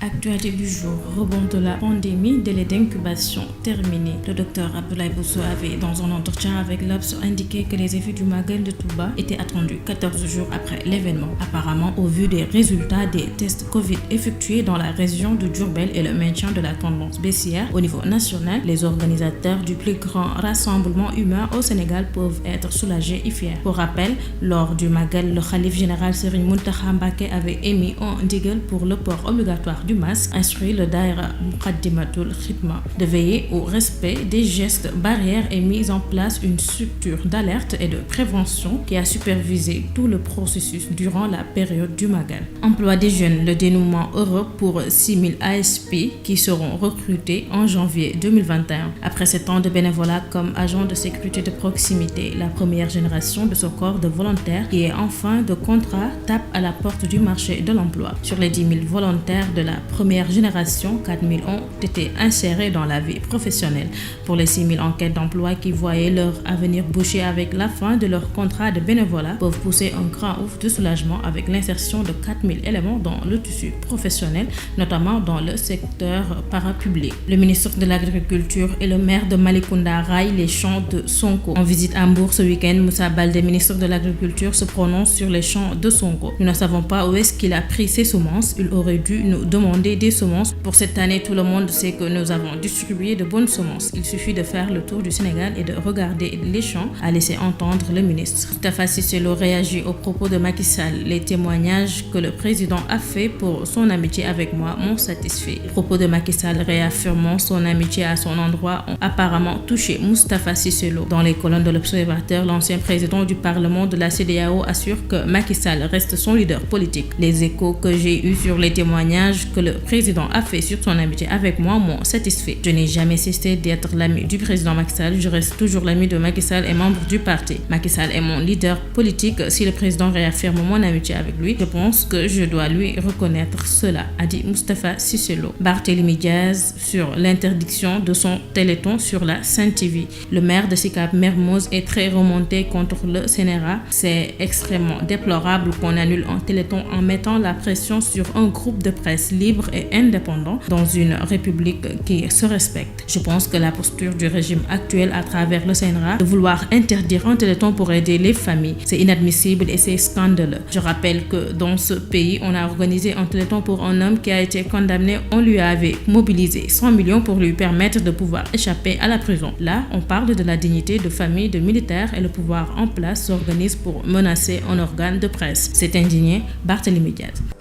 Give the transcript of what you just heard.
Actualité du jour, rebond de la pandémie, délai d'incubation terminé. Le docteur Abdoulaye Bousso avait, dans un entretien avec l'Obs, indiqué que les effets du Magal de Touba étaient attendus 14 jours après l'événement. Apparemment, au vu des résultats des tests Covid effectués dans la région de Diourbel et le maintien de la tendance baissière au niveau national, les organisateurs du plus grand rassemblement humain au Sénégal peuvent être soulagés et fiers. Pour rappel, lors du Magal, le Khalif général Serigne Mountakha Mbacké avait émis un ndigal pour le port obligatoire du masque, instruit le Daïra Moukhaddamatoul Khidma de veiller au respect des gestes barrières et mis en place une structure d'alerte et de prévention qui a supervisé tout le processus durant la période du Magal. Emploi des jeunes, le dénouement heureux pour 6000 ASP qui seront recrutés en janvier 2021. Après 7 ans de bénévolat comme agent de sécurité de proximité, la première génération de ce corps de volontaires qui est en fin de contrat tape à la porte du marché de l'emploi. Sur les 10 000 volontaires de la première génération, 4 000 ont été insérés dans la vie professionnelle. Pour les 6 000 enquêtes d'emploi qui voyaient leur avenir boucher avec la fin de leur contrat de bénévolat peuvent pousser un grand ouf de soulagement avec l'insertion de 4 000 éléments dans le tissu professionnel, notamment dans le secteur parapublic. Le ministre de l'Agriculture et le maire de Malicounda raillent les champs de Sonko. En visite à Mbour ce week-end, Moussa Baldé, ministre de l'Agriculture, se prononce sur les champs de Sonko. Nous ne savons pas où est-ce qu'il a pris ses semences. Il aurait dû nous demander des semences. Pour cette année, tout le monde sait que nous avons distribué de bonnes semences. Il suffit de faire le tour du Sénégal et de regarder les champs, a laissé entendre le ministre. Moustapha Cissé Lo réagit aux propos de Macky Sall. Les témoignages que le président a fait pour son amitié avec moi m'ont satisfait. Les propos de Macky Sall réaffirmant son amitié à son endroit ont apparemment touché Moustapha Cissé Lo. Dans les colonnes de l'Observateur, l'ancien président du Parlement de la CEDEAO assure que Macky Sall reste son leader politique. Les échos que j'ai eus sur les témoignages que le président a fait sur son amitié avec moi m'ont satisfait. Je n'ai jamais cessé d'être l'ami du président Macky Sall. Je reste toujours l'ami de Macky Sall et membre du parti. Macky Sall est mon leader politique. Si le président réaffirme mon amitié avec lui, je pense que je dois lui reconnaître cela, a dit Moustapha Cissé Lo. Barthélémy Diaz sur l'interdiction de son téléthon sur la Sen TV. Le maire de Sicap Mermoz est très remonté contre le CNRA. C'est extrêmement déplorable qu'on annule un téléthon en mettant la pression sur un groupe de presse libre et indépendant dans une république qui se respecte. Je pense que la posture du régime actuel à travers le CNRA de vouloir interdire un téléthon pour aider les familles, c'est inadmissible et c'est scandaleux. Je rappelle que dans ce pays, on a organisé un téléthon pour un homme qui a été condamné. On lui avait mobilisé 100 millions pour lui permettre de pouvoir échapper à la prison. Là, on parle de la dignité de famille de militaires et le pouvoir en place s'organise pour menacer un organe de presse. C'est indigné, Barthélémy Diaz.